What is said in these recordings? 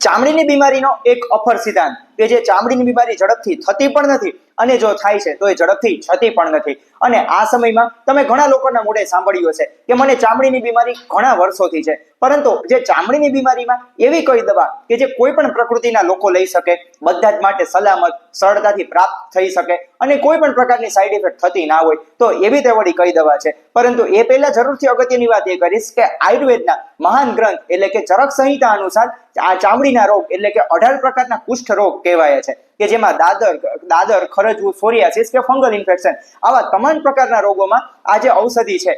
ચામડીની બીમારીનો એક અફર સિદ્ધાંત કે જે ચામડીની બીમારી ઝડપથી થતી પણ નથી અને જો થાય છે તો એ ઝડપથી જતી પણ નથી. અને આ સમયમાં તમે ઘણા લોકોના મોઢે સાંભળ્યું હશે કે મને ચામડીની બીમારી ઘણા વર્ષોથી છે, પરંતુ જે ચામડીની બીમારીમાં એવી કઈ દવા કે જે કોઈ પણ પ્રકૃતિના લોકો લઈ શકે, બધા જ માટે સલામત, સરળતાથી પ્રાપ્ત થઈ શકે અને કોઈ પણ પ્રકારની સાઈડ ઇફેક્ટ થતી ના હોય, તો એવી તે વળી કઈ દવા છે. પરંતુ એ પહેલા જરૂરથી અગત્યની વાત એ કરીશ કે આયુર્વેદના મહાન ગ્રંથ એટલે કે ચરક સંહિતા અનુસાર આ ચામડીના રોગ એટલે કે 18 પ્રકારના કુષ્ઠ રોગ કહેવાય છે કે જેમાં દાદર, ખરજવું, સોરિયાસિસ કે ફંગલ ઇન્ફેક્શન આવા તમામ પ્રકારના રોગોમાં આ જે ઔષધિ છે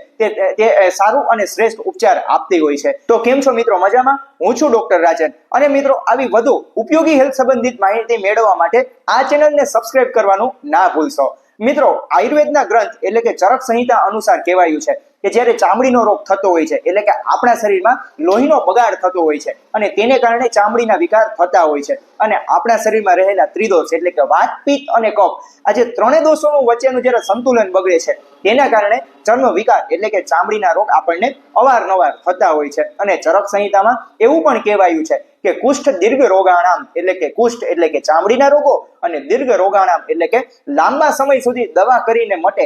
તે સારું અને શ્રેષ્ઠ ઉપચાર આપતી હોય છે. તો કેમ છો મિત્રો, મજામાં? હું છું ડોક્ટર રાજન અને મિત્રો આવી વધુ ઉપયોગી હેલ્થ સંબંધિત માહિતી મેળવવા માટે આ ચેનલને સબસ્ક્રાઇબ કરવાનું ના ભૂલશો. મિત્રો, આયુર્વેદના ગ્રંથ એટલે કે ચરક સંહિતા અનુસાર કહેવાયું છે કે જ્યારે ચામડીનો રોગ થતો હોય છે એટલે કે આપણા શરીરમાં લોહીનો બગાડ થતો હોય છે અને તેને કારણે ચામડીના વિકાર થતા હોય છે અને આપણા શરીરમાં રહેલા ત્રિદોષ એટલે કે વાત, પિત્ત અને કફ, આ જે ત્રણેય દોષોનું વચ્ચેનું જ્યારે સંતુલન બગડે છે તેના કારણે ચર્મ વિકાર એટલે કે ચામડીના રોગ આપણને અવારનવાર થતા હોય છે. અને ચરક સંહિતામાં એવું પણ કહેવાયું છે કે કુષ્ઠ દીર્ઘ રોગાણામ એટલે કે કુષ્ઠ એટલે કે ચામડીના રોગો અને દીર્ઘ રોગાણામ એટલે કે લાંબા સમય સુધી દવા કરીને મટે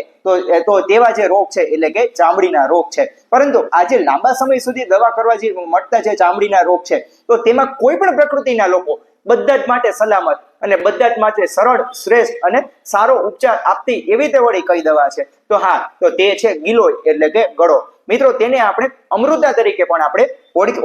તો તેવા જે રોગ છે એટલે કે ચામડીના રોગ છે. પરંતુ આજે લાંબા સમય સુધી દવા કરવાથી મટતા જે ચામડીના રોગ છે તો તેમાં કોઈ પણ પ્રકૃતિના લોકો બધા જ માટે સલામત અને બધા જ માટે સરળ, શ્રેષ્ઠ અને સારો ઉપચાર આપતી એવી તે વળી કઈ દવા છે? તો હા, તો તે છે ગિલોય એટલે કે ગળો. મિત્રો, તેને આપણે અમૃતા તરીકે પણ આપણે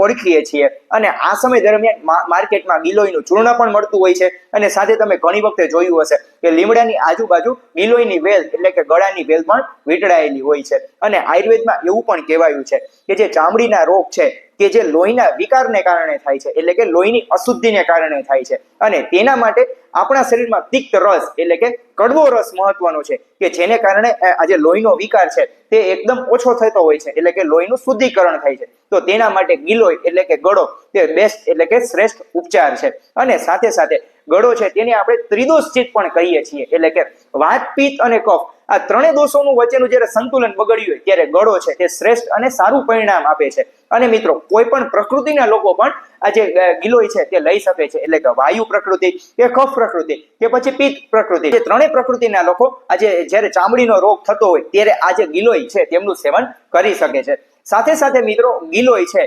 ઓળખીએ છીએ અને આ સમય દરમિયાન માર્કેટમાં ગિલોયનું ચૂર્ણ પણ મળતું હોય છે અને સાથે તમે ઘણી વખતે જોયું હશે કે લીમડાની આજુબાજુ ગિલોયની વેલ એટલે કે ગળાની વેલ પણ વીંટળાયેલી હોય છે. અને આયુર્વેદમાં એવું પણ કહેવાયું છે કે જે ચામડીના રોગ છે કે જે લોહીના વિકારને કારણે થાય છે એટલે કે લોહીની અશુદ્ધિને કારણે થાય છે અને તેના માટે આપણા શરીરમાં તિક્ત રસ એટલે કે કડવો રસ મહત્વનો છે કે જેને કારણે આ જે લોહીનો વિકાર છે તે એકદમ ઓછો થતો હોય છે એટલે કે લોહીનું શુદ્ધિકરણ થાય છે. તો તેના માટે ગિલોય એટલે કે ગળો તે બેસ્ટ એટલે કે શ્રેષ્ઠ ઉપચાર છે. અને સાથે સાથે ગળો છે તેને આપણે ત્રિદોષચિત પણ કહીએ છીએ એટલે કે વાત, પિત્ત અને કફ આ ત્રણેય દોષોનું વચ્ચેનું જ્યારે સંતુલન બગડ્યું હોય ત્યારે ગળો છે તે શ્રેષ્ઠ અને સારું પરિણામ આપે છે. અને મિત્રો, કોઈ પણ પ્રકૃતિના લોકો પણ આ જે ગિલોય છે તે લઈ શકે છે એટલે કે વાયુ પ્રકૃતિ કે કફ પ્રકૃતિ કે પછી પિત્ત પ્રકૃતિ, જે ત્રણેય પ્રકૃતિના લોકો આજે જ્યારે ચામડીનો રોગ થતો હોય ત્યારે આ જે ગિલોય છે તેમનું સેવન કરી શકે છે. સાથે સાથે મિત્રો, ગિલોય છે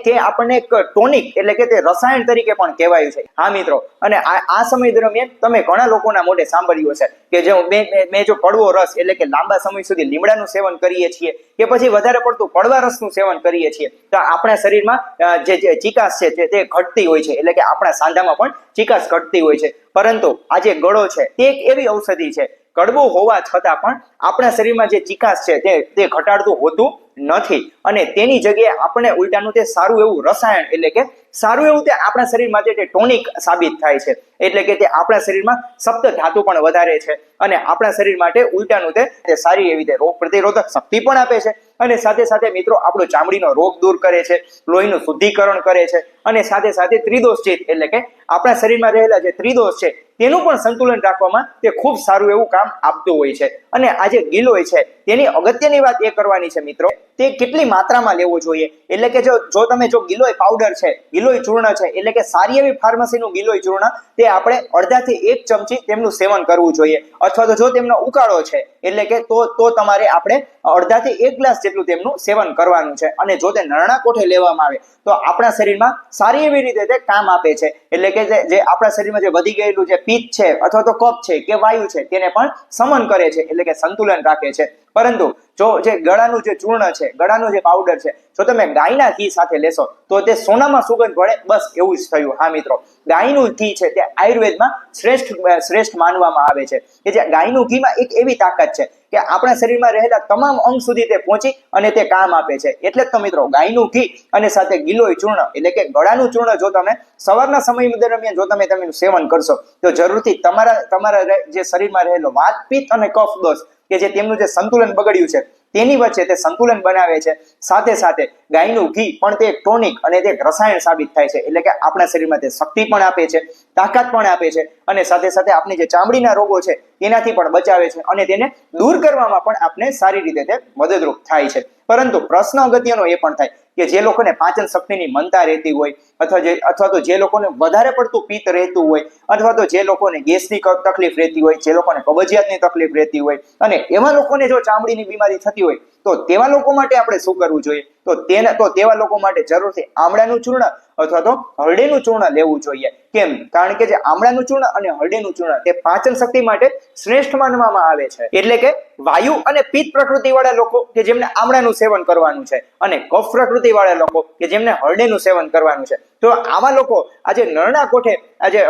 તે આપણને એક ટોનિક એટલે કે તે રસાયણ તરીકે પણ કહેવાયું છે. હા મિત્રો, અને આ સમય દરમિયાન તમે ઘણા લોકોના મોઢે સાંભળ્યું હશે કે જો મેં જો કડવો રસ એટલે કે લાંબા સમય સુધી લીમડાનું સેવન કરીએ છીએ કે પછી વધારે પડતું કડવા રસનું સેવન કરીએ છીએ તો આપણા શરીરમાં જે ચિકાસ છે તે ઘટતી હોય છે એટલે કે આપણા સાંધામાં પણ ચિકાસ ઘટતી હોય છે. પરંતુ આ જે ગળો છે તે એક એવી ઔષધિ છે, કડવો હોવા છતાં પણ આપણા શરીરમાં જે ચિકાસ છે તે ઘટાડતું હોતું નથી અને તેની જગ્યાએ આપણે ઉલટાનું તે સારું એવું રસાયણ એટલે કે સારું એવું તે આપણા શરીર માટે તે ટોનિક સાબિત થાય છે. એટલે કે તે આપણા શરીરમાં સપ્ત ધાતુ પણ વધારે છે અને આપણા શરીર માટે ઉલટાનું તે સારી એવી તે રોગ પ્રતિરોધક શક્તિ પણ આપે છે. અને સાથે સાથે મિત્રો, આપણો ચામડીનો રોગ દૂર કરે છે, લોહીનું શુદ્ધિકરણ કરે છે અને સાથે સાથે ત્રિદોષચિત એટલે કે આપણા શરીરમાં રહેલા જે ત્રિદોષ છે તેનું પણ સંતુલન રાખવામાં તે ખૂબ સારું એવું કામ આપતું હોય છે. અને આ જે ગિલોય છે તેની અગત્યની વાત એ કરવાની છે મિત્રો, તે કેટલી માત્રામાં લેવો જોઈએ એટલે કે જો તમે ગિલોય પાવડર છે, ગિલોય ચૂર્ણ છે એટલે કે સારી એવી ફાર્મસીનું ગિલોય ચૂર્ણ તે આપણે અડધાથી 1 ચમચી તેમનું સેવન કરવું જોઈએ. અથવા તો જો તેમનો ઉકાળો છે એટલે કે તો તમારે આપણે અડધાથી 1 ગ્લાસ જેટલું તેમનું સેવન કરવાનું છે. અને જો તે નરણા કોઠે લેવામાં આવે તો આપણા શરીરમાં સારી એવી રીતે તે કામ આપે છે એટલે કે જે આપણા શરીરમાં જે વધી ગયેલું જે પિત્ત છે અથવા તો કફ છે કે વાયુ છે તેને પણ સમન કરે છે એટલે કે સંતુલન રાખે છે. પરંતુ જો જે ગળાનું જે ચૂર્ણ છે, ગળાનું જે પાવડર છે, જો તમે ગાયના ઘી સાથે લેશો તો તે સોનામાં સુગંધ પડે, બસ એવું જ થયું. હા મિત્રો, ગાયનું ઘી છે તે આયુર્વેદમાં શ્રેષ્ઠ માનવામાં આવે છે કે જે ગાયનું ઘીમાં એક એવી તાકાત છે કે આપણા શરીરમાં રહેલા તમામ અંગ સુધી તે પહોંચી અને તે કામ આપે છે. એટલે જ તો મિત્રો, ગાયનું ઘી અને સાથે ગિલોય ચૂર્ણ એટલે કે ગળાનું ચૂર્ણ જો તમે સવારના સમય દરમિયાન જો તમે તેનું સેવન કરશો તો જરૂરથી તમારા જે શરીરમાં રહેલો વાત, પિત્ત અને કફ દોષ કે જે તેમનું જે સંતુલન બગડ્યું છે તેની વચ્ચે તે સંતુલન બનાવે છે. સાથે સાથે ગાયનું ઘી પણ તે ટોનિક અને તે રસાયણ સાબિત થાય છે એટલે કે આપણા શરીરમાં તે શક્તિ પણ આપે છે, તાકાત પણ આપે છે અને સાથે સાથે આપણી જે ચામડીના રોગો છે તેનાથી પણ બચાવે છે અને તેને દૂર કરવામાં પણ આપણે સારી રીતે તે મદદરૂપ થાય છે. પરંતુ પ્રશ્ન અગત્યનો એ પણ થાય કે જે લોકોને પાચન શક્તિની મંદતા રહેતી હોય અથવા તો જે લોકોને વધારે પડતું પિત્ત રહેતું હોય અથવા તો જે લોકોને ગેસની તકલીફ રહેતી હોય, જે લોકોને કબજિયાતની તકલીફ રહેતી હોય અને એવા લોકોને જો ચામડીની બીમારી થતી હોય તો તેવા લોકો માટે આપણે શું કરવું જોઈએ? તો તેવા લોકો માટે જરૂરથી આમળાનું ચૂર્ણ અથવા તો હળદીનું ચૂર્ણ લેવું જોઈએ. કેમ? કારણ કે જે આમળાનું ચૂર્ણ અને હળદીનું ચૂર્ણ તે પાચન શક્તિ માટે શ્રેષ્ઠ માનવામાં આવે છે. એટલે કે વાયુ અને પિત્ત પ્રકૃતિ વાળા લોકો કે જેમને આમળાનું સેવન કરવાનું છે અને કફ પ્રકૃતિ વાળા લોકો કે જેમને હળદીનું સેવન કરવાનું છે, તો આવા લોકો આજે નળના કોઠે આજે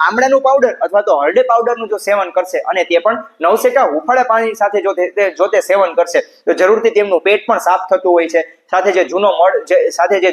આમળાનું પાવડર અથવા તો હળદી પાવડરનું જો સેવન કરશે અને તે પણ નવસેકા હુફાળા પાણી સાથે જો તે સેવન કરશે તો જરૂરથી તેમનું પેટ પણ સાફ થતું હોય છે. સાથે જે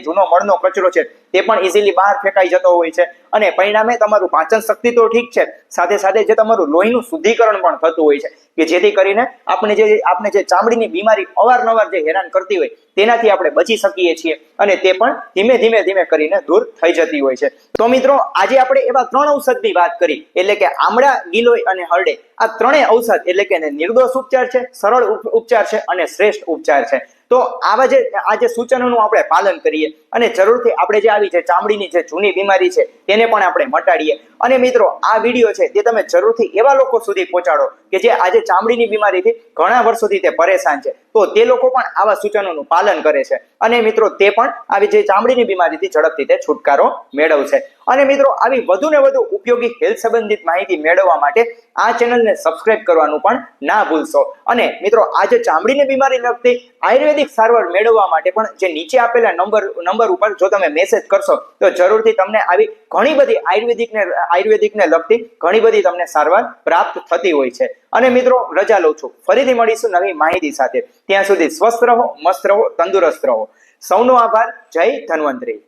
જૂનો મળનો કચરો છે તે પણ ઇઝીલી બહાર ફેંકાઈ જતો હોય છે અને પરિણામે તમારું પાચન શક્તિ તો ઠીક છે, સાથે સાથે જે તમારું લોહીનું શુદ્ધિકરણ પણ થતું હોય છે કે જેથી કરીને આપણે જે ચામડીની બીમારી અવારનવાર જે હેરાન કરતી હોય તેનાથી આપણે બચી શકીએ છીએ અને તે પણ ધીમે કરીને દૂર થઈ જતી હોય છે. તો મિત્રો, આજે આપણે એવા 3 ઔષધની વાત કરી, એટલે કે આમળા, ગિલોય અને હળદે. આ ત્રણેય ઔષધ એટલે કે નિર્દોષ ઉપચાર છે, સરળ ઉપચાર છે અને શ્રેષ્ઠ ઉપચાર છે. તો આ જે સૂચનોનું આપણે પાલન કરીએ અને જરૂરથી આપણે જે આવી જે ચામડીની જે જૂની બીમારી છે તેને પણ આપણે મટાડીએ. અને મિત્રો, આ વિડીયો છે તે તમે જરૂરથી એવા લોકો સુધી પહોંચાડો કે જે આજે ચામડીની બીમારીથી ઘણા વર્ષોથી તે પરેશાન છે, તો તે લોકો પણ આવા સૂચનોનું પાલન કરે છે અને મિત્રો તે પણ આવી જે ચામડીની બીમારીથી ઝડપથી તે છુટકારો મેળવશે. અને મિત્રો, આવી વધુ ને વધુ ઉપયોગી હેલ્થ સંબંધિત માહિતી મેળવવા માટે આ ચેનલને સબસ્ક્રાઇબ કરવાનું પણ ના ભૂલશો. અને મિત્રો, આ જે ચામડીની બીમારી લગતી આયુર્વેદિક સારવાર મેળવવા માટે પણ જે નીચે આપેલા નંબર ઉપર જો તમે મેસેજ કરશો તો જરૂરથી તમને આવી ઘણી બધી આયુર્વેદિકને લગતી ઘણી બધી તમને સારવાર પ્રાપ્ત થતી હોય છે. અને મિત્રો, રજા લઉં છું. ફરીથી મળીશું નવી માહિતી સાથે. ત્યાં સુધી સ્વસ્થ રહો, મસ્ત રહો, તંદુરસ્ત રહો. સૌનો આભાર. જય ધન્વંતરી.